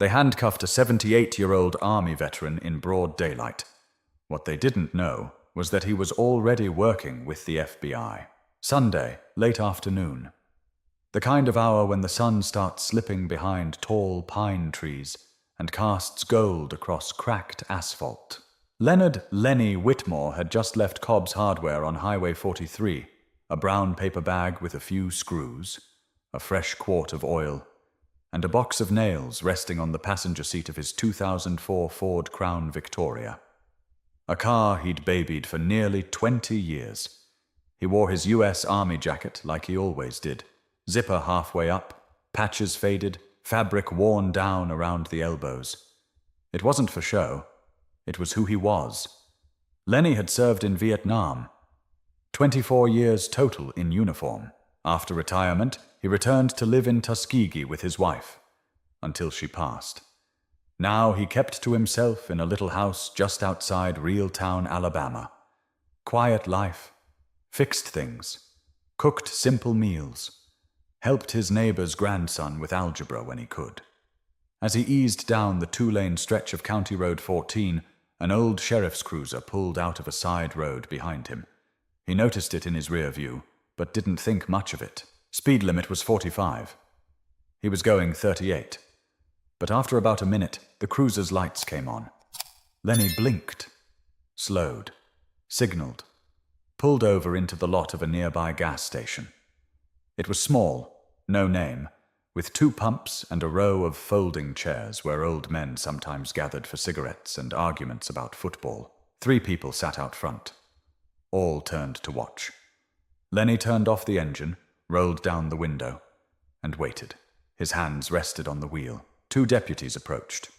They handcuffed a 78-year-old Army veteran in broad daylight. What they didn't know was that he was already working with the FBI. Sunday, late afternoon. The kind of hour when the sun starts slipping behind tall pine trees and casts gold across cracked asphalt. Leonard "Lenny" Whitmore had just left Cobb's Hardware on Highway 43, a brown paper bag with a few screws, a fresh quart of oil, and a box of nails resting on the passenger seat of his 2004 Ford Crown Victoria. A car he'd babied for nearly 20 years. He wore his U.S. Army jacket like he always did, zipper halfway up, patches faded, fabric worn down around the elbows. It wasn't for show. It was who he was. Lenny had served in Vietnam. 24 years total in uniform. After retirement, he returned to live in Tuskegee with his wife, until she passed. Now he kept to himself in a little house just outside Reeltown, Alabama. Quiet life, fixed things, cooked simple meals, helped his neighbor's grandson with algebra when he could. As he eased down the 2-lane stretch of County Road 14, an old sheriff's cruiser pulled out of a side road behind him. He noticed it in his rear view, but didn't think much of it. Speed limit was 45. He was going 38. But after about a minute, the cruiser's lights came on. Lenny blinked, slowed, signaled, pulled over into the lot of a nearby gas station. It was small, no name, with 2 pumps and a row of folding chairs where old men sometimes gathered for cigarettes and arguments about football. 3 people sat out front. All turned to watch. Lenny turned off the engine, rolled down the window, and waited. His hands rested on the wheel. 2 deputies approached.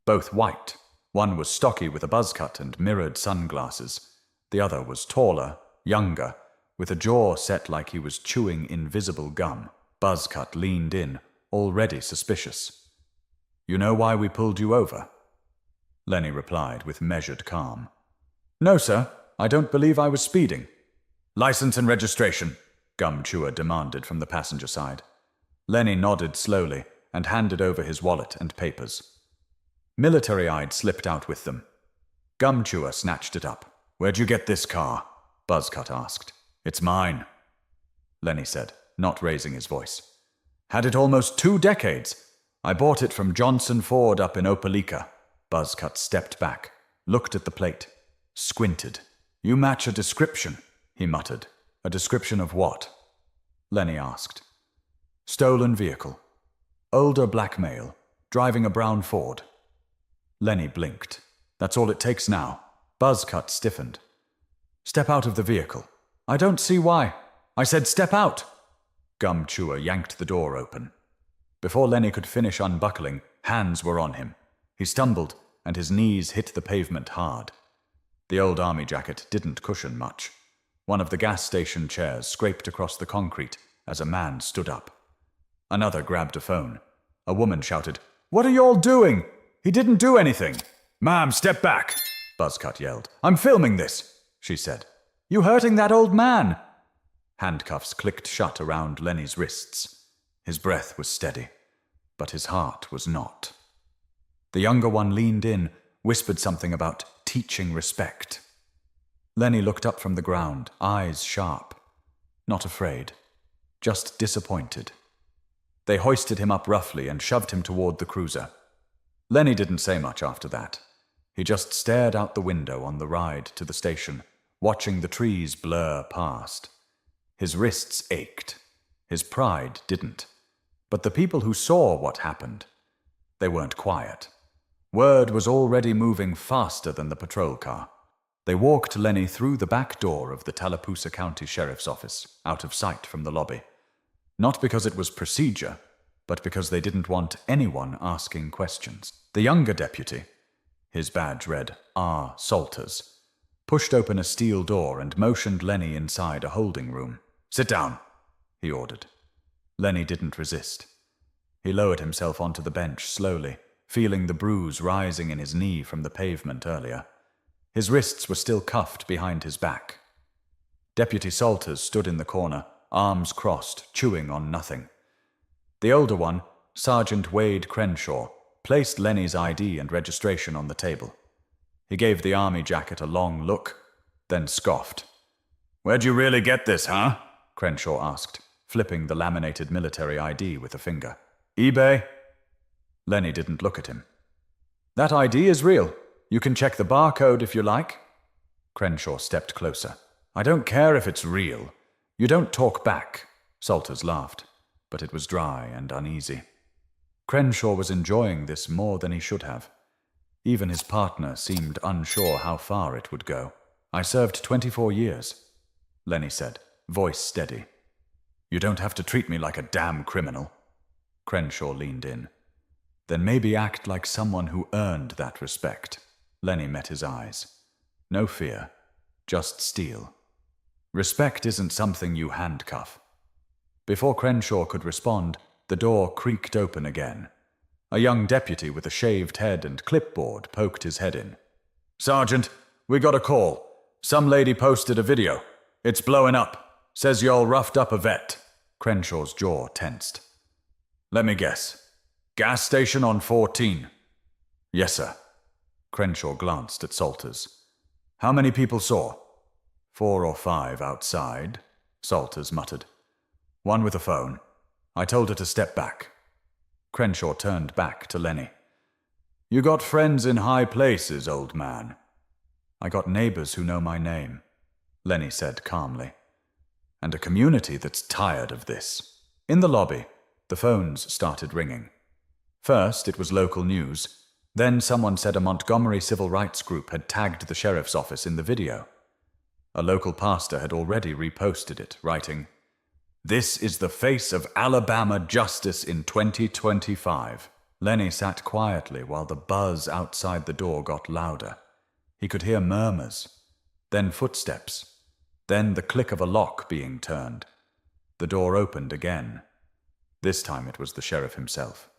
Both white. One was stocky with a buzz cut and mirrored sunglasses. The other was taller, younger, with a jaw set like he was chewing invisible gum. Buzzcut leaned in, already suspicious. "You know why we pulled you over?" Lenny replied with measured calm. "No, sir. I don't believe I was speeding." "License and registration," Gum Chewer demanded from the passenger side. Lenny nodded slowly and handed over his wallet and papers. Military-eyed slipped out with them. Gum Chewer snatched it up. "Where'd you get this car?" Buzzcut asked. "It's mine," Lenny said, not raising his voice. "Had it almost 2 decades. I bought it from Johnson Ford up in Opelika." Buzzcut stepped back, looked at the plate, squinted. "You match a description," he muttered. "A description of what?" Lenny asked. "Stolen vehicle. Older black male, driving a brown Ford." Lenny blinked. "That's all it takes now." Buzzcut stiffened. "Step out of the vehicle." "I don't see why." "I said step out." Gum Chewer yanked the door open. Before Lenny could finish unbuckling, hands were on him. He stumbled, and his knees hit the pavement hard. The old army jacket didn't cushion much. One of the gas station chairs scraped across the concrete as a man stood up. Another grabbed a phone. A woman shouted, "What are you all doing? He didn't do anything." "Ma'am, step back," Buzzcut yelled. "I'm filming this," she said. "You hurting that old man?" Handcuffs clicked shut around Lenny's wrists. His breath was steady, but his heart was not. The younger one leaned in, whispered something about teaching respect. Lenny looked up from the ground, eyes sharp. Not afraid, just disappointed. They hoisted him up roughly and shoved him toward the cruiser. Lenny didn't say much after that. He just stared out the window on the ride to the station, watching the trees blur past. His wrists ached. His pride didn't. But the people who saw what happened, they weren't quiet. Word was already moving faster than the patrol car. They walked Lenny through the back door of the Tallapoosa County Sheriff's Office, out of sight from the lobby. Not because it was procedure, but because they didn't want anyone asking questions. The younger deputy, his badge read R. Salters, pushed open a steel door and motioned Lenny inside a holding room. "Sit down," he ordered. Lenny didn't resist. He lowered himself onto the bench slowly, feeling the bruise rising in his knee from the pavement earlier. His wrists were still cuffed behind his back. Deputy Salters stood in the corner, arms crossed, chewing on nothing. The older one, Sergeant Wade Crenshaw, placed Lenny's ID and registration on the table. He gave the army jacket a long look, then scoffed. "Where'd you really get this, huh?" Crenshaw asked, flipping the laminated military ID with a finger. "eBay?" Lenny didn't look at him. "That ID is real. You can check the barcode if you like." Crenshaw stepped closer. "I don't care if it's real. You don't talk back." Salters laughed, but it was dry and uneasy. Crenshaw was enjoying this more than he should have. Even his partner seemed unsure how far it would go. "I served 24 years, Lenny said, voice steady. "You don't have to treat me like a damn criminal." Crenshaw leaned in. "Then maybe act like someone who earned that respect." Lenny met his eyes. No fear, just steel. Respect isn't something you handcuff. Before Crenshaw could respond, the door creaked open again. A young deputy with a shaved head and clipboard poked his head in. "Sergeant, we got a call. Some lady posted a video. It's blowing up. Says y'all roughed up a vet." Crenshaw's jaw tensed. "Let me guess. Gas station on 14. "Yes, sir." Crenshaw glanced at Salters. "How many people saw?" 4 or 5 outside," Salters muttered. "One with a phone. I told her to step back." Crenshaw turned back to Lenny. "You got friends in high places, old man." "I got neighbors who know my name," Lenny said calmly. "And a community that's tired of this." In the lobby, the phones started ringing. First, it was local news. Then someone said a Montgomery civil rights group had tagged the sheriff's office in the video. A local pastor had already reposted it, writing, "This is the face of Alabama justice in 2025. Lenny sat quietly while the buzz outside the door got louder. He could hear murmurs, then footsteps, then the click of a lock being turned. The door opened again. This time it was the sheriff himself.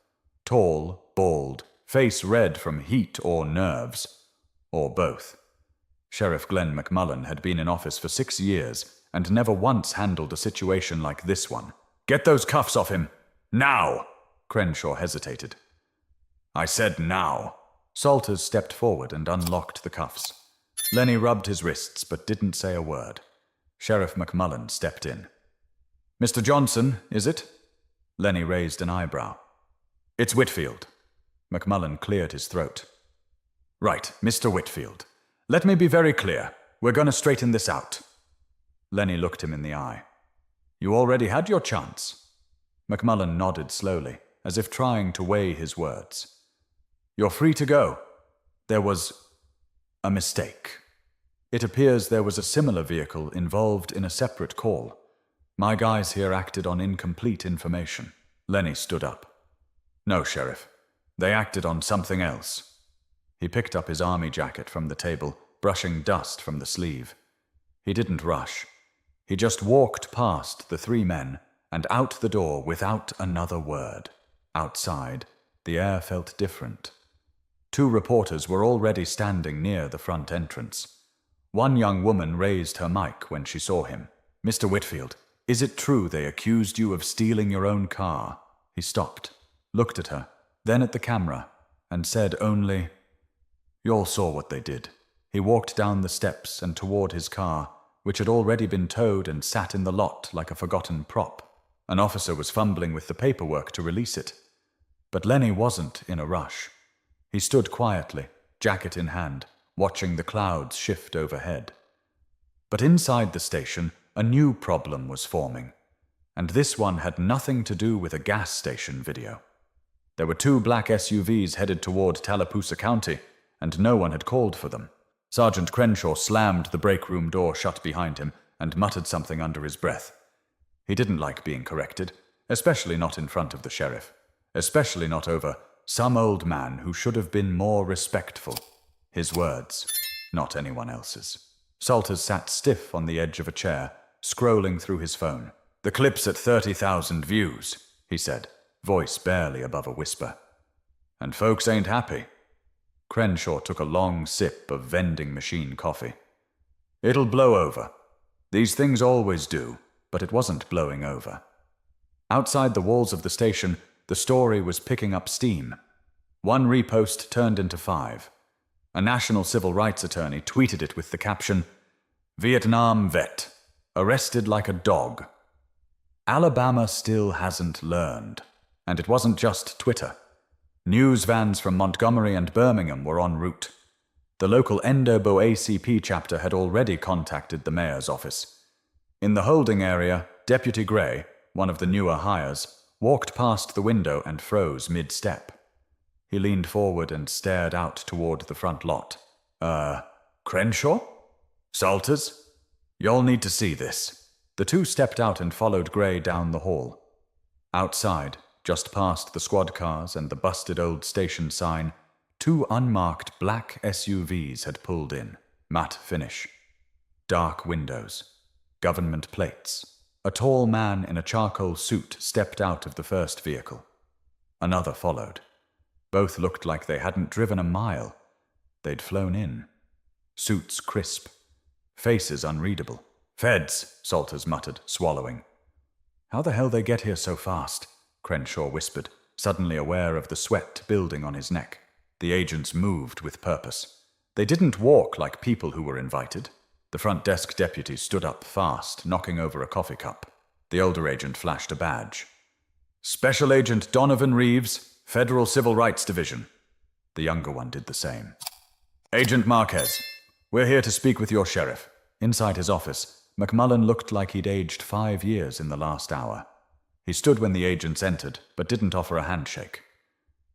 Tall, bald, face red from heat or nerves, or both. Sheriff Glenn McMullen had been in office for 6 years and never once handled a situation like this one. "Get those cuffs off him! Now!" Crenshaw hesitated. "I said now." Salters stepped forward and unlocked the cuffs. Lenny rubbed his wrists but didn't say a word. Sheriff McMullen stepped in. "Mr. Johnson, is it?" Lenny raised an eyebrow. "It's Whitfield." McMullen cleared his throat. "Right, Mr. Whitfield. Let me be very clear. We're going to straighten this out." Lenny looked him in the eye. "You already had your chance." McMullen nodded slowly, as if trying to weigh his words. "You're free to go. There was a mistake. It appears there was a similar vehicle involved in a separate call. My guys here acted on incomplete information." Lenny stood up. "No, Sheriff. They acted on something else." He picked up his army jacket from the table, brushing dust from the sleeve. He didn't rush. He just walked past the 3 men and out the door without another word. Outside, the air felt different. 2 reporters were already standing near the front entrance. One young woman raised her mic when she saw him. "Mr. Whitfield, is it true they accused you of stealing your own car?" He stopped, looked at her, then at the camera, and said only, "You all saw what they did." He walked down the steps and toward his car, which had already been towed and sat in the lot like a forgotten prop. An officer was fumbling with the paperwork to release it. But Lenny wasn't in a rush. He stood quietly, jacket in hand, watching the clouds shift overhead. But inside the station, a new problem was forming, and this one had nothing to do with a gas station video. There were 2 black SUVs headed toward Tallapoosa County, and no one had called for them. Sergeant Crenshaw slammed the break room door shut behind him and muttered something under his breath. He didn't like being corrected, especially not in front of the sheriff, especially not over some old man who should have been more respectful. His words, not anyone else's. Salters sat stiff on the edge of a chair, scrolling through his phone. "The clip's at 30,000 views, he said, voice barely above a whisper. "And folks ain't happy." Crenshaw took a long sip of vending machine coffee. "It'll blow over. These things always do, but it wasn't blowing over." Outside the walls of the station, the story was picking up steam. One repost turned into 5. A national civil rights attorney tweeted it with the caption, "Vietnam vet, arrested like a dog." Alabama still hasn't learned. And it wasn't just Twitter. News vans from Montgomery and Birmingham were en route. The local Endobo ACP chapter had already contacted the mayor's office. In the holding area, Deputy Gray, one of the newer hires, walked past the window and froze mid-step. He leaned forward and stared out toward the front lot. Crenshaw? Salters? Y'all need to see this." The two stepped out and followed Gray down the hall. Outside, just past the squad cars and the busted old station sign, 2 unmarked black SUVs had pulled in. Matte finish. Dark windows. Government plates. A tall man in a charcoal suit stepped out of the first vehicle. Another followed. Both looked like they hadn't driven a mile. They'd flown in. Suits crisp. Faces unreadable. "Feds," Salters muttered, swallowing. "How the hell they get here so fast?" Crenshaw whispered, suddenly aware of the sweat building on his neck. The agents moved with purpose. They didn't walk like people who were invited. The front desk deputy stood up fast, knocking over a coffee cup. The older agent flashed a badge. "Special Agent Donovan Reeves, Federal Civil Rights Division." The younger one did the same. "Agent Marquez, we're here to speak with your sheriff." Inside his office, McMullen looked like he'd aged 5 years in the last hour. He stood when the agents entered, but didn't offer a handshake.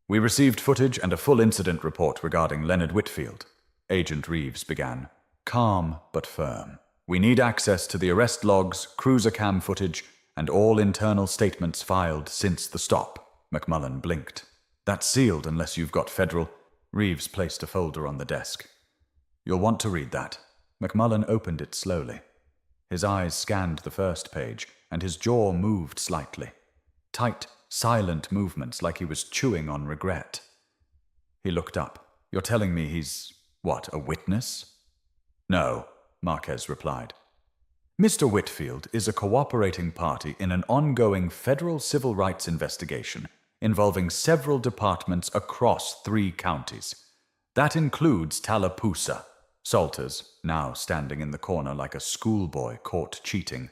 "We received footage and a full incident report regarding Leonard Whitfield," Agent Reeves began, calm but firm. "We need access to the arrest logs, cruiser cam footage, and all internal statements filed since the stop." McMullen blinked. "That's sealed unless you've got federal—" Reeves placed a folder on the desk. "You'll want to read that." McMullen opened it slowly. His eyes scanned the first page, and his jaw moved slightly. Tight, silent movements like he was chewing on regret. He looked up. "You're telling me he's, what, a witness?" "No," Marquez replied. "Mr. Whitfield is a cooperating party in an ongoing federal civil rights investigation involving several departments across 3 counties. That includes Tallapoosa." Salters, now standing in the corner like a schoolboy caught cheating,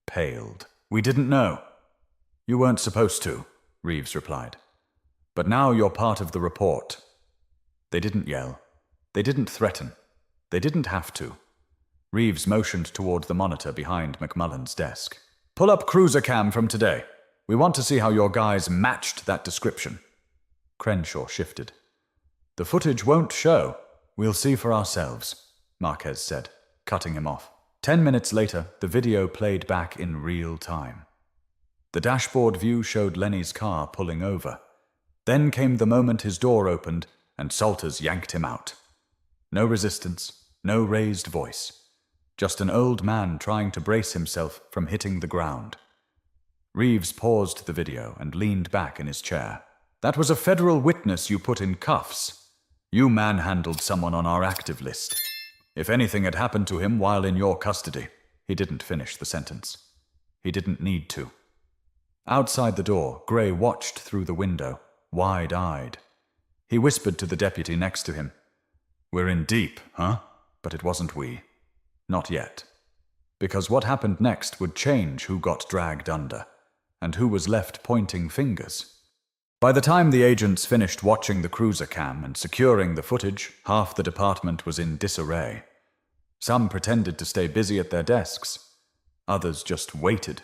paled. "We didn't know." "You weren't supposed to," Reeves replied. "But now you're part of the report." They didn't yell. They didn't threaten. They didn't have to. Reeves motioned toward the monitor behind McMullen's desk. "Pull up cruiser cam from today. We want to see how your guys matched that description." Crenshaw shifted. "The footage won't show. We'll see for ourselves," Marquez said, cutting him off. 10 minutes later, the video played back in real time. The dashboard view showed Lenny's car pulling over. Then came the moment his door opened and Salters yanked him out. No resistance, no raised voice. Just an old man trying to brace himself from hitting the ground. Reeves paused the video and leaned back in his chair. "That was a federal witness you put in cuffs. You manhandled someone on our active list. If anything had happened to him while in your custody," he didn't finish the sentence. He didn't need to. Outside the door, Gray watched through the window, wide-eyed. He whispered to the deputy next to him, "We're in deep, huh?" But it wasn't we. Not yet. Because what happened next would change who got dragged under, and who was left pointing fingers. By the time the agents finished watching the cruiser cam and securing the footage, half the department was in disarray. Some pretended to stay busy at their desks. Others just waited,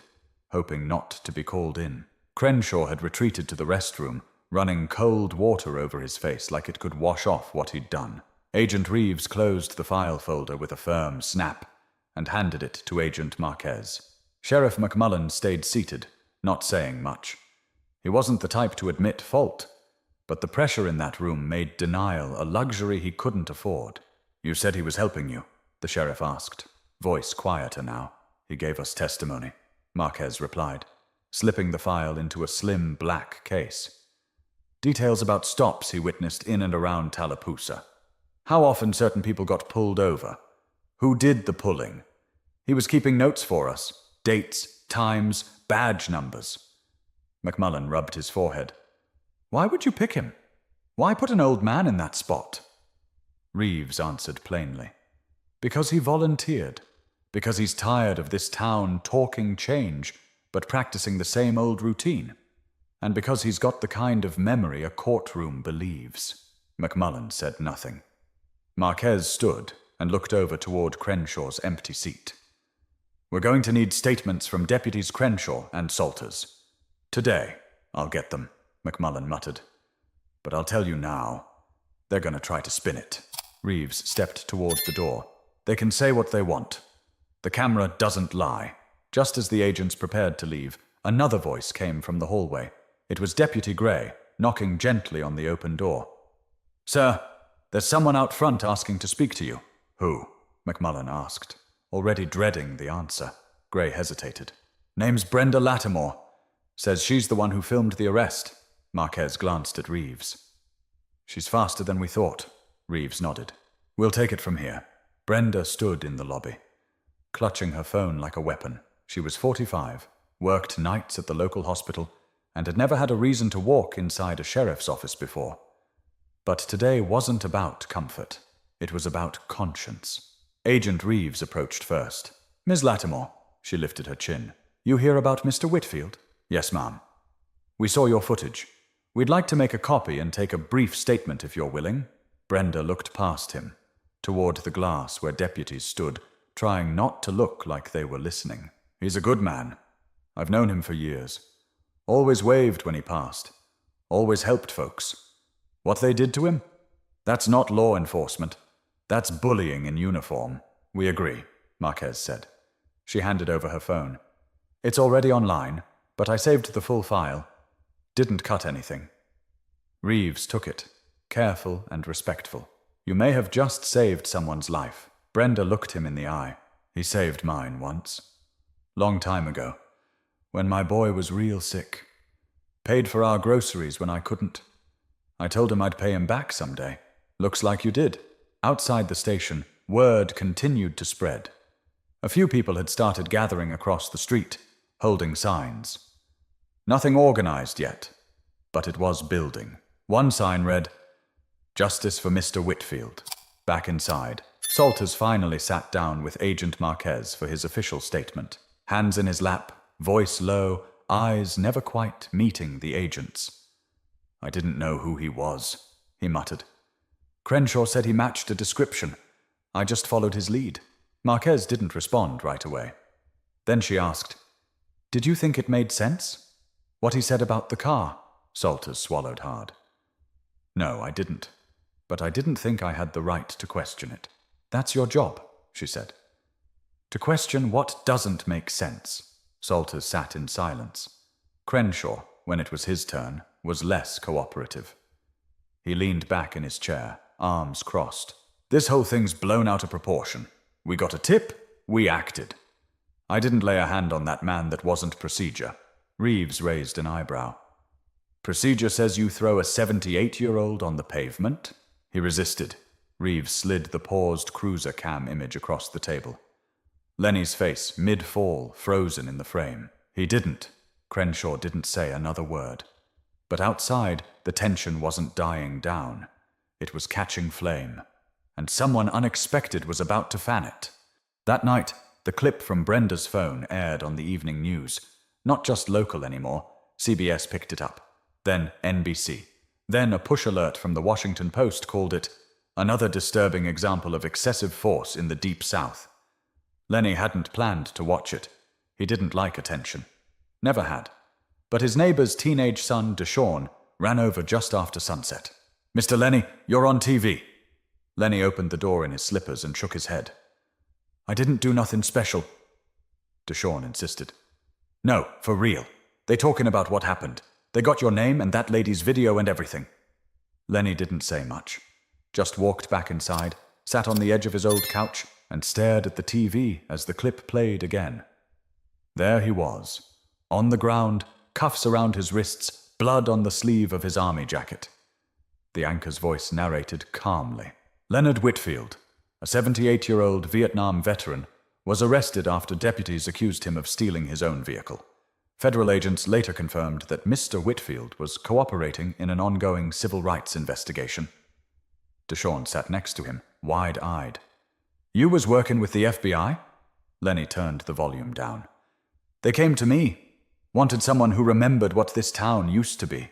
hoping not to be called in. Crenshaw had retreated to the restroom, running cold water over his face like it could wash off what he'd done. Agent Reeves closed the file folder with a firm snap and handed it to Agent Marquez. Sheriff McMullen stayed seated, not saying much. He wasn't the type to admit fault, but the pressure in that room made denial a luxury he couldn't afford. "You said he was helping you?" the sheriff asked, voice quieter now. "He gave us testimony," Marquez replied, slipping the file into a slim black case. "Details about stops he witnessed in and around Tallapoosa. How often certain people got pulled over. Who did the pulling. He was keeping notes for us. Dates, times, badge numbers." McMullen rubbed his forehead. "Why would you pick him?" Why put an old man in that spot? Reeves answered plainly. Because he volunteered. Because he's tired of this town talking change, but practicing the same old routine. And because he's got the kind of memory a courtroom believes. McMullen said nothing. Marquez stood and looked over toward Crenshaw's empty seat. We're going to need statements from Deputies Crenshaw and Salters. Today, I'll get them, McMullen muttered. But I'll tell you now, they're going to try to spin it. Reeves stepped toward the door. They can say what they want. The camera doesn't lie. Just as the agents prepared to leave, another voice came from the hallway. It was Deputy Gray, knocking gently on the open door. Sir, there's someone out front asking to speak to you. Who? McMullen asked, already dreading the answer. Gray hesitated. Name's Brenda Lattimore. Says she's the one who filmed the arrest. Marquez glanced at Reeves. She's faster than we thought. Reeves nodded. We'll take it from here. Brenda stood in the lobby, clutching her phone like a weapon. She was 45, worked nights at the local hospital, and had never had a reason to walk inside a sheriff's office before. But today wasn't about comfort. It was about conscience. Agent Reeves approached first. Ms. Lattimore, she lifted her chin. You hear about Mr. Whitfield? Yes, ma'am. We saw your footage. We'd like to make a copy and take a brief statement if you're willing. Brenda looked past him, toward the glass where deputies stood, trying not to look like they were listening. He's a good man. I've known him for years. Always waved when he passed. Always helped folks. What they did to him? That's not law enforcement. That's bullying in uniform. We agree, Marquez said. She handed over her phone. It's already online, but I saved the full file. Didn't cut anything. Reeves took it, careful and respectful. You may have just saved someone's life. Brenda looked him in the eye. He saved mine once. Long time ago, when my boy was real sick. Paid for our groceries when I couldn't. I told him I'd pay him back someday. Looks like you did. Outside the station, word continued to spread. A few people had started gathering across the street, holding signs. Nothing organized yet, but it was building. One sign read, Justice for Mr. Whitfield. Back inside, Salters finally sat down with Agent Marquez for his official statement. Hands in his lap, voice low, eyes never quite meeting the agent's. I didn't know who he was, he muttered. Crenshaw said he matched a description. I just followed his lead. Marquez didn't respond right away. Then she asked, Did you think it made sense? What he said about the car? Salters swallowed hard. No, I didn't. But I didn't think I had the right to question it. That's your job, she said. To question what doesn't make sense. Salters sat in silence. Crenshaw, when it was his turn, was less cooperative. He leaned back in his chair, arms crossed. This whole thing's blown out of proportion. We got a tip, we acted. I didn't lay a hand on that man that wasn't procedure. Reeves raised an eyebrow. Procedure says you throw a 78-year-old on the pavement? He resisted. Reeves slid the paused cruiser cam image across the table. Lenny's face, mid-fall, frozen in the frame. He didn't. Crenshaw didn't say another word. But outside, the tension wasn't dying down. It was catching flame. And someone unexpected was about to fan it. That night, the clip from Brenda's phone aired on the evening news. Not just local anymore. CBS picked it up. Then NBC. Then a push alert from the Washington Post called it another disturbing example of excessive force in the Deep South. Lenny hadn't planned to watch it. He didn't like attention. Never had. But his neighbor's teenage son, Deshawn, ran over just after sunset. Mr. Lenny, you're on TV. Lenny opened the door in his slippers and shook his head. I didn't do nothing special. Deshawn insisted. No, for real. They talking about what happened. They got your name and that lady's video and everything. Lenny didn't say much. Just walked back inside, sat on the edge of his old couch, and stared at the TV as the clip played again. There he was, on the ground, cuffs around his wrists, blood on the sleeve of his army jacket. The anchor's voice narrated calmly. Leonard Whitfield, a 78-year-old Vietnam veteran, was arrested after deputies accused him of stealing his own vehicle. Federal agents later confirmed that Mr. Whitfield was cooperating in an ongoing civil rights investigation. Deshawn sat next to him, wide-eyed. "You was working with the FBI?" Lenny turned the volume down. "They came to me. Wanted someone who remembered what this town used to be.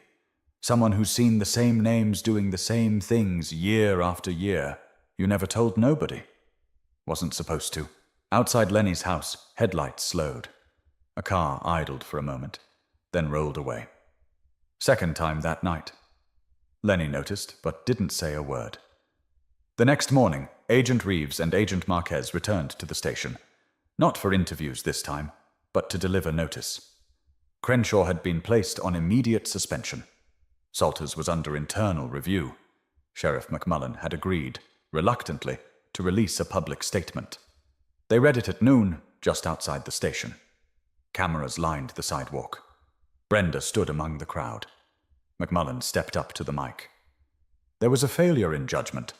Someone who's seen the same names doing the same things year after year. You never told nobody." "Wasn't supposed to." Outside Lenny's house, headlights slowed. A car idled for a moment, then rolled away. Second time that night. Lenny noticed, but didn't say a word. The next morning, Agent Reeves and Agent Marquez returned to the station. Not for interviews this time, but to deliver notice. Crenshaw had been placed on immediate suspension. Salters was under internal review. Sheriff McMullen had agreed, reluctantly, to release a public statement. They read it at noon, just outside the station. Cameras lined the sidewalk. Brenda stood among the crowd. McMullen stepped up to the mic. "There was a failure in judgment,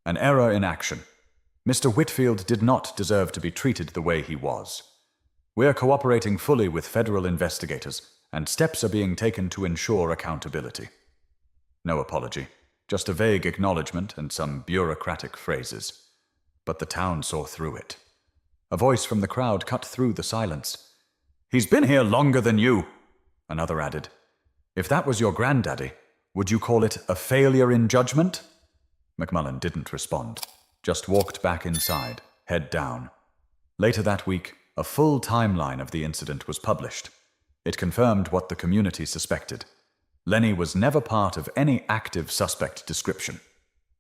an error in action. Mr. Whitfield did not deserve to be treated the way he was. We're cooperating fully with federal investigators, and steps are being taken to ensure accountability." No apology, just a vague acknowledgement and some bureaucratic phrases. But the town saw through it. A voice from the crowd cut through the silence. "He's been here longer than you," another added. "If that was your granddaddy, would you call it a failure in judgment?" McMullen didn't respond, just walked back inside, head down. Later that week, a full timeline of the incident was published. It confirmed what the community suspected. Lenny was never part of any active suspect description.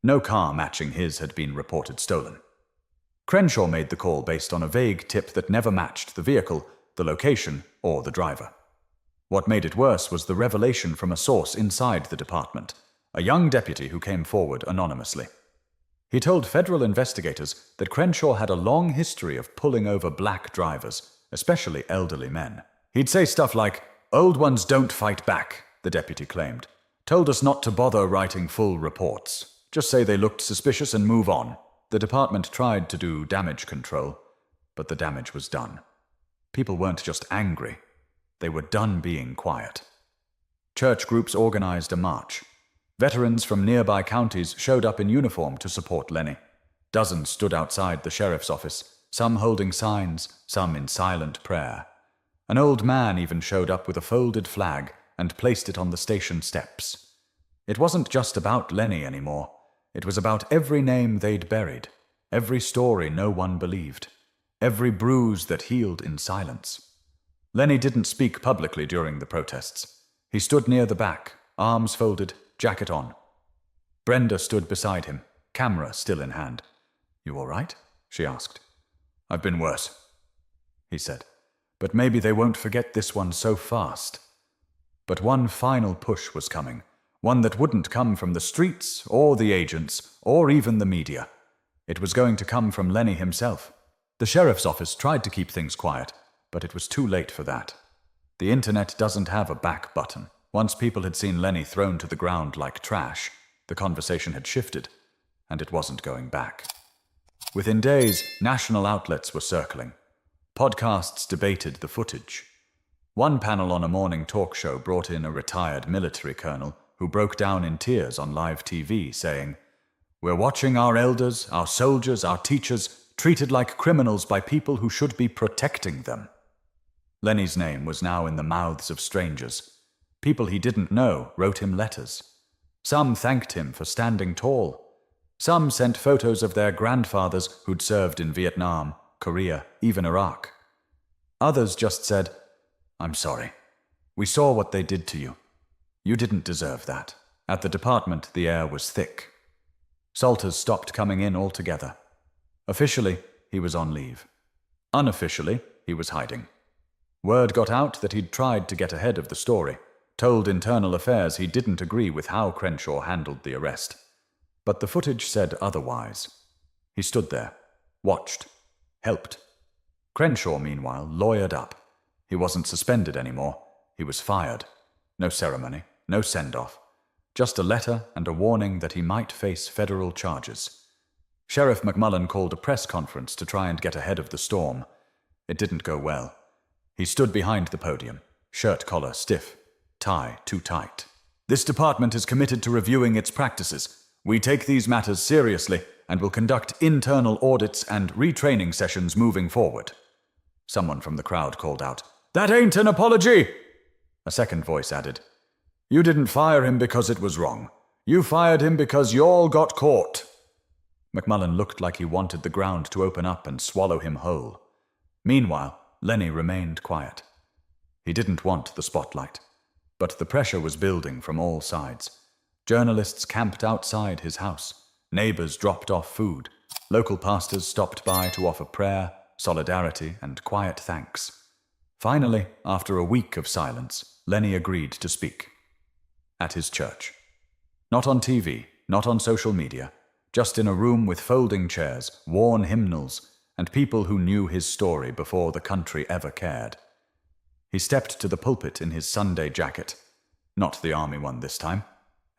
No car matching his had been reported stolen. Crenshaw made the call based on a vague tip that never matched the vehicle, the location, or the driver. What made it worse was the revelation from a source inside the department, a young deputy who came forward anonymously. He told federal investigators that Crenshaw had a long history of pulling over black drivers, especially elderly men. He'd say stuff like, "Old ones don't fight back," the deputy claimed. "Told us not to bother writing full reports. Just say they looked suspicious and move on." The department tried to do damage control, but the damage was done. People weren't just angry. They were done being quiet. Church groups organized a march. Veterans from nearby counties showed up in uniform to support Lenny. Dozens stood outside the sheriff's office, some holding signs, some in silent prayer. An old man even showed up with a folded flag and placed it on the station steps. It wasn't just about Lenny anymore. It was about every name they'd buried, every story no one believed, every bruise that healed in silence. Lenny didn't speak publicly during the protests. He stood near the back, arms folded, jacket on. Brenda stood beside him, camera still in hand. "You all right?" she asked. "I've been worse," he said. "But maybe they won't forget this one so fast." But one final push was coming, one that wouldn't come from the streets or the agents or even the media. It was going to come from Lenny himself. The sheriff's office tried to keep things quiet, but it was too late for that. The internet doesn't have a back button. Once people had seen Lenny thrown to the ground like trash, the conversation had shifted, and it wasn't going back. Within days, national outlets were circling. Podcasts debated the footage. One panel on a morning talk show brought in a retired military colonel who broke down in tears on live TV, saying, "We're watching our elders, our soldiers, our teachers treated like criminals by people who should be protecting them." Lenny's name was now in the mouths of strangers. People he didn't know wrote him letters. Some thanked him for standing tall. Some sent photos of their grandfathers who'd served in Vietnam, Korea, even Iraq. Others just said, "I'm sorry. We saw what they did to you. You didn't deserve that." At the department, the air was thick. Salters stopped coming in altogether. Officially, he was on leave. Unofficially, he was hiding. Word got out that he'd tried to get ahead of the story, told Internal Affairs he didn't agree with how Crenshaw handled the arrest. But the footage said otherwise. He stood there, watched, helped. Crenshaw, meanwhile, lawyered up. He wasn't suspended anymore. He was fired. No ceremony, no send-off. Just a letter and a warning that he might face federal charges. Sheriff McMullen called a press conference to try and get ahead of the storm. It didn't go well. He stood behind the podium, shirt collar stiff, tie too tight. This department is committed to reviewing its practices. We take these matters seriously and will conduct internal audits and retraining sessions moving forward. Someone from the crowd called out, "That ain't an apology!" A second voice added, "You didn't fire him because it was wrong. You fired him because y'all got caught." McMullen looked like he wanted the ground to open up and swallow him whole. Meanwhile, Lenny remained quiet. He didn't want the spotlight, but the pressure was building from all sides. Journalists camped outside his house. Neighbors dropped off food. Local pastors stopped by to offer prayer, solidarity, and quiet thanks. Finally, after a week of silence, Lenny agreed to speak. At his church. Not on TV, not on social media, just in a room with folding chairs, worn hymnals, and people who knew his story before the country ever cared. He stepped to the pulpit in his Sunday jacket, not the army one this time,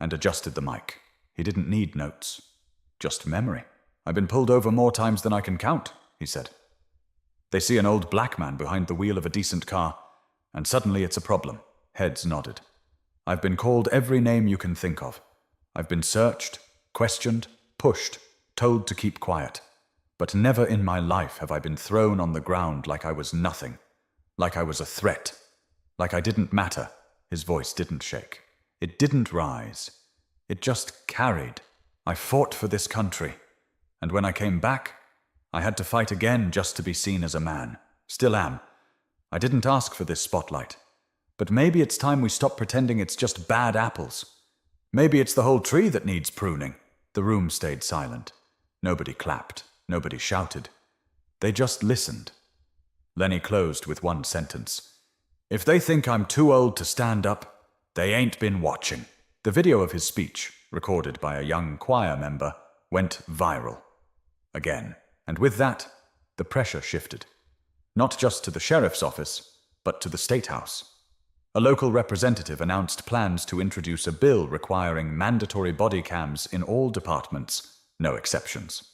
and adjusted the mic. He didn't need notes, just memory. "I've been pulled over more times than I can count," he said. "They see an old black man behind the wheel of a decent car, and suddenly it's a problem." Heads nodded. "I've been called every name you can think of. I've been searched, questioned, pushed, told to keep quiet. But never in my life have I been thrown on the ground like I was nothing, like I was a threat, like I didn't matter." His voice didn't shake. It didn't rise. It just carried. "I fought for this country, and when I came back, I had to fight again just to be seen as a man. Still am. I didn't ask for this spotlight. But maybe it's time we stop pretending it's just bad apples. Maybe it's the whole tree that needs pruning." The room stayed silent. Nobody clapped. Nobody shouted. They just listened. Lenny closed with one sentence. "If they think I'm too old to stand up, they ain't been watching." The video of his speech, recorded by a young choir member, went viral. Again. And with that, the pressure shifted. Not just to the sheriff's office, but to the State House. A local representative announced plans to introduce a bill requiring mandatory body cams in all departments, no exceptions.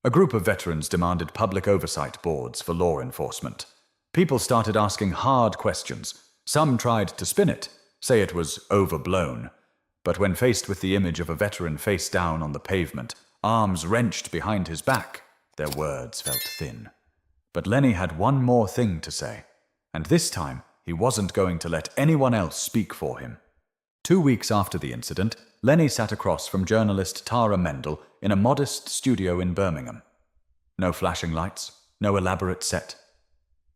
A group of veterans demanded public oversight boards for law enforcement. People started asking hard questions. Some tried to spin it, say it was overblown. But when faced with the image of a veteran face down on the pavement, arms wrenched behind his back, their words felt thin. But Lenny had one more thing to say, and this time he wasn't going to let anyone else speak for him. 2 weeks after the incident, Lenny sat across from journalist Tara Mendel in a modest studio in Birmingham. No flashing lights, no elaborate set.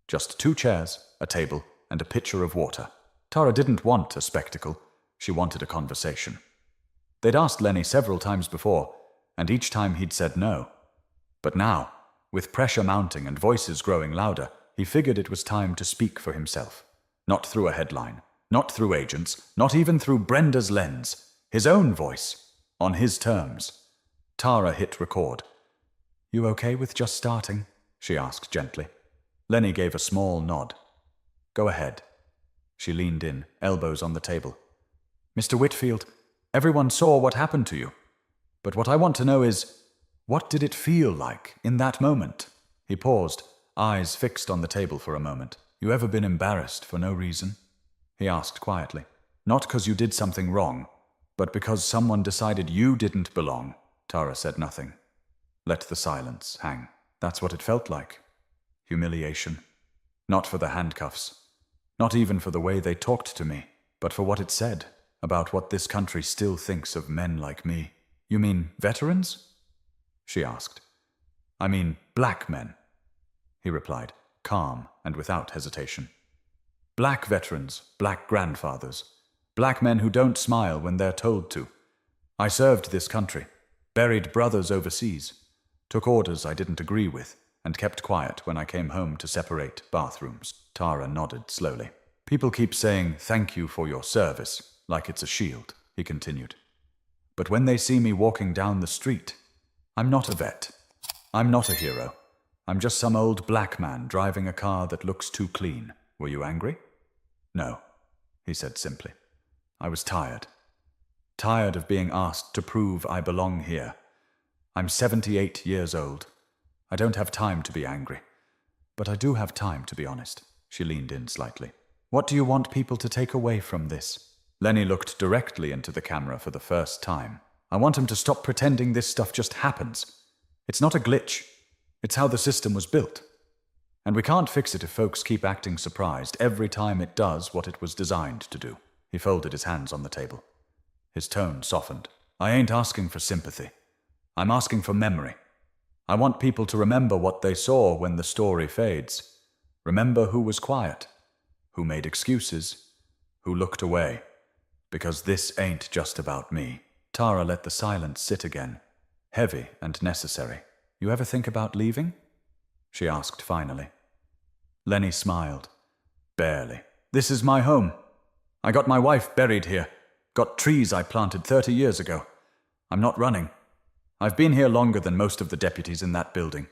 Just 2 chairs, a table, and a pitcher of water. Tara didn't want a spectacle. She wanted a conversation. They'd asked Lenny several times before, and each time he'd said no. But now, with pressure mounting and voices growing louder, he figured it was time to speak for himself. Not through a headline, not through agents, not even through Brenda's lens. His own voice, on his terms. Tara hit record. "You okay with just starting?" she asked gently. Lenny gave a small nod. "Go ahead." She leaned in, elbows on the table. "Mr. Whitfield, everyone saw what happened to you. But what I want to know is, what did it feel like in that moment?" He paused, eyes fixed on the table for a moment. "You ever been embarrassed for no reason?" he asked quietly. "Not because you did something wrong, but because someone decided you didn't belong." Tara said nothing. Let the silence hang. That's what it felt like. Humiliation. Not for the handcuffs. Not even for the way they talked to me, but for what it said about what this country still thinks of men like me. "You mean veterans?" she asked. "I mean black men," he replied, calm and without hesitation. "Black veterans, black grandfathers, black men who don't smile when they're told to. I served this country, buried brothers overseas, took orders I didn't agree with, and kept quiet when I came home to separate bathrooms." Tara nodded slowly. "People keep saying thank you for your service, like it's a shield," he continued. "But when they see me walking down the street, I'm not a vet. I'm not a hero. I'm just some old black man driving a car that looks too clean. Were you angry?" "No," he said simply. "I was tired. Tired of being asked to prove I belong here. I'm 78 years old. I don't have time to be angry. But I do have time to be honest." She leaned in slightly. What do you want people to take away from this? Lenny looked directly into the camera for the first time. I want them to stop pretending this stuff just happens. It's not a glitch. It's how the system was built. And we can't fix it if folks keep acting surprised every time it does what it was designed to do. He folded his hands on the table. His tone softened. I ain't asking for sympathy. I'm asking for memory. I want people to remember what they saw when the story fades. Remember who was quiet, who made excuses, who looked away. Because this ain't just about me. Tara let the silence sit again, heavy and necessary. You ever think about leaving? She asked finally. Lenny smiled. Barely. This is my home. I got my wife buried here. Got trees I planted 30 years ago. I'm not running. I've been here longer than most of the deputies in that building.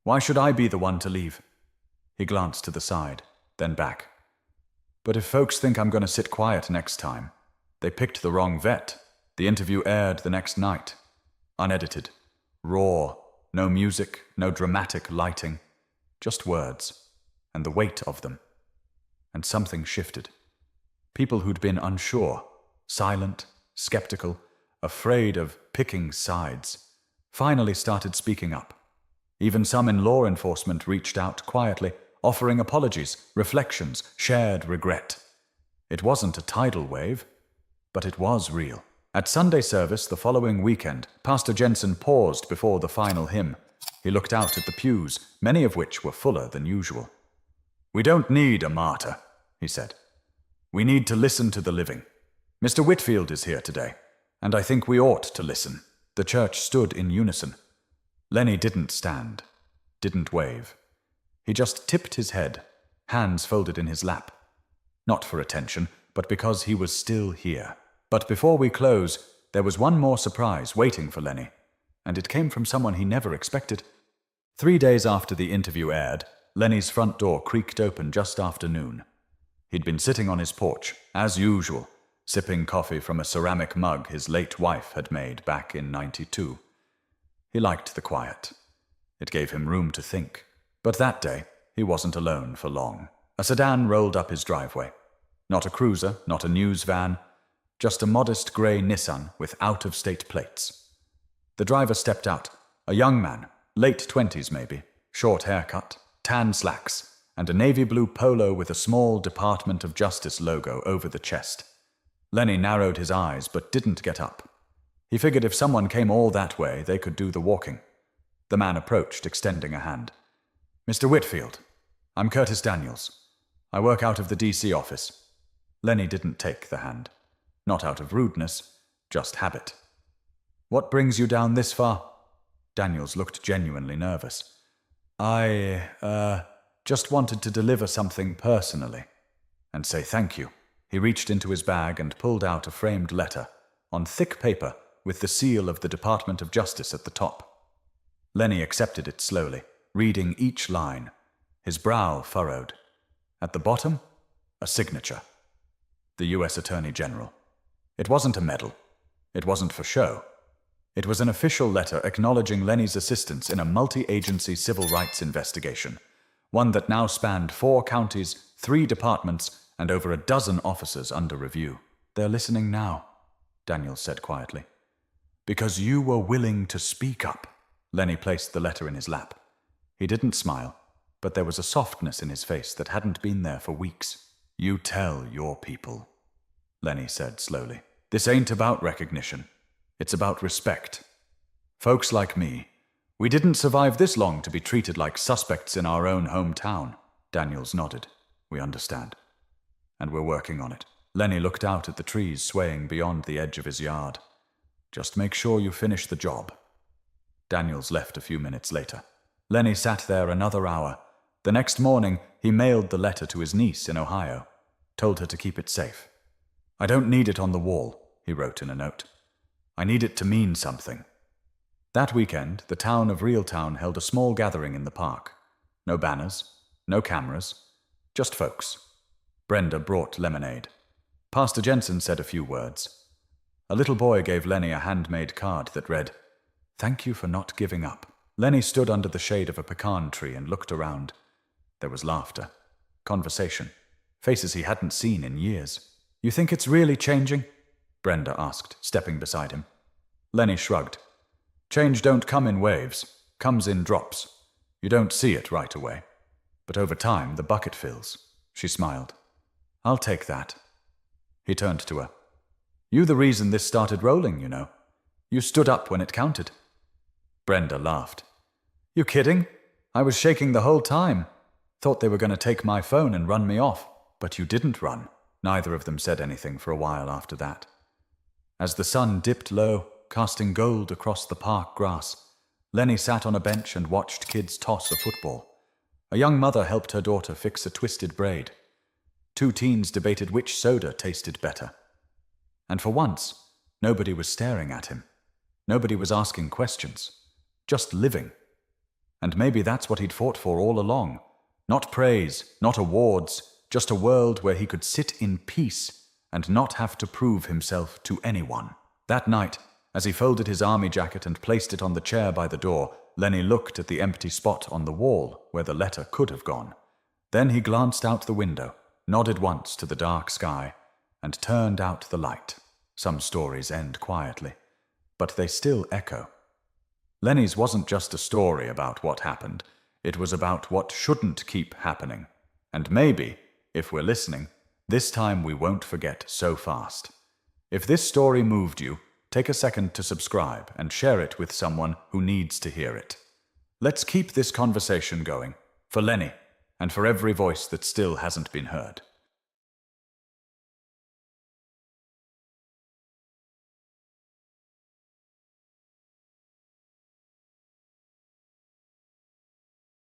Why should I be the one to leave? He glanced to the side, then back. But if folks think I'm going to sit quiet next time, they picked the wrong vet. The interview aired the next night. Unedited. Raw. No music, no dramatic lighting. Just words. And the weight of them. And something shifted. People who'd been unsure, silent, skeptical, afraid of picking sides, finally started speaking up. Even some in law enforcement reached out quietly, offering apologies, reflections, shared regret. It wasn't a tidal wave, but it was real. At Sunday service the following weekend, Pastor Jensen paused before the final hymn. He looked out at the pews, many of which were fuller than usual. We don't need a martyr, he said. We need to listen to the living. Mr. Whitfield is here today, and I think we ought to listen. The church stood in unison. Lenny didn't stand, didn't wave. He just tipped his head, hands folded in his lap. Not for attention, but because he was still here. But before we close, there was one more surprise waiting for Lenny, and it came from someone he never expected. 3 days after the interview aired, Lenny's front door creaked open just after noon. He'd been sitting on his porch, as usual, sipping coffee from a ceramic mug his late wife had made back in '92. He liked the quiet. It gave him room to think. But that day, he wasn't alone for long. A sedan rolled up his driveway. Not a cruiser, not a news van, just a modest grey Nissan with out-of-state plates. The driver stepped out, a young man, late 20s maybe, short haircut, tan slacks, and a navy blue polo with a small Department of Justice logo over the chest. Lenny narrowed his eyes but didn't get up. He figured if someone came all that way, they could do the walking. The man approached, extending a hand. Mr. Whitfield, I'm Curtis Daniels. I work out of the D.C. office. Lenny didn't take the hand. Not out of rudeness, just habit. What brings you down this far? Daniels looked genuinely nervous. I just wanted to deliver something personally and say thank you. He reached into his bag and pulled out a framed letter on thick paper with the seal of the Department of Justice at the top. Lenny accepted it slowly, reading each line, his brow furrowed. At the bottom, a signature. The U.S. Attorney General. It wasn't a medal. It wasn't for show. It was an official letter acknowledging Lenny's assistance in a multi-agency civil rights investigation, one that now spanned 4 counties, 3 departments, and over a dozen officers under review. They're listening now, Daniels said quietly. Because you were willing to speak up. Lenny placed the letter in his lap. He didn't smile, but there was a softness in his face that hadn't been there for weeks. You tell your people, Lenny said slowly. This ain't about recognition. It's about respect. Folks like me, we didn't survive this long to be treated like suspects in our own hometown. Daniels nodded. We understand. And we're working on it. Lenny looked out at the trees swaying beyond the edge of his yard. Just make sure you finish the job. Daniels left a few minutes later. Lenny sat there another hour. The next morning, he mailed the letter to his niece in Ohio, told her to keep it safe. I don't need it on the wall, he wrote in a note. I need it to mean something. That weekend, the town of Reeltown held a small gathering in the park. No banners, no cameras, just folks. Brenda brought lemonade. Pastor Jensen said a few words. A little boy gave Lenny a handmade card that read, Thank you for not giving up. Lenny stood under the shade of a pecan tree and looked around. There was laughter, conversation, faces he hadn't seen in years. You think it's really changing? Brenda asked, stepping beside him. Lenny shrugged. Change don't come in waves, comes in drops. You don't see it right away. But over time, the bucket fills. She smiled. I'll take that. He turned to her. You the reason this started rolling, you know. You stood up when it counted. Brenda laughed. You kidding? I was shaking the whole time. Thought they were going to take my phone and run me off. But you didn't run. Neither of them said anything for a while after that. As the sun dipped low, casting gold across the park grass, Lenny sat on a bench and watched kids toss a football. A young mother helped her daughter fix a twisted braid. Two teens debated which soda tasted better. And for once, nobody was staring at him. Nobody was asking questions. Just living. And maybe that's what he'd fought for all along. Not praise, not awards, just a world where he could sit in peace and not have to prove himself to anyone. That night, as he folded his army jacket and placed it on the chair by the door, Lenny looked at the empty spot on the wall where the letter could have gone. Then he glanced out the window, nodded once to the dark sky, and turned out the light. Some stories end quietly, but they still echo. Lenny's wasn't just a story about what happened. It was about what shouldn't keep happening. And maybe, if we're listening, this time we won't forget so fast. If this story moved you, take a second to subscribe and share it with someone who needs to hear it. Let's keep this conversation going, for Lenny, and for every voice that still hasn't been heard.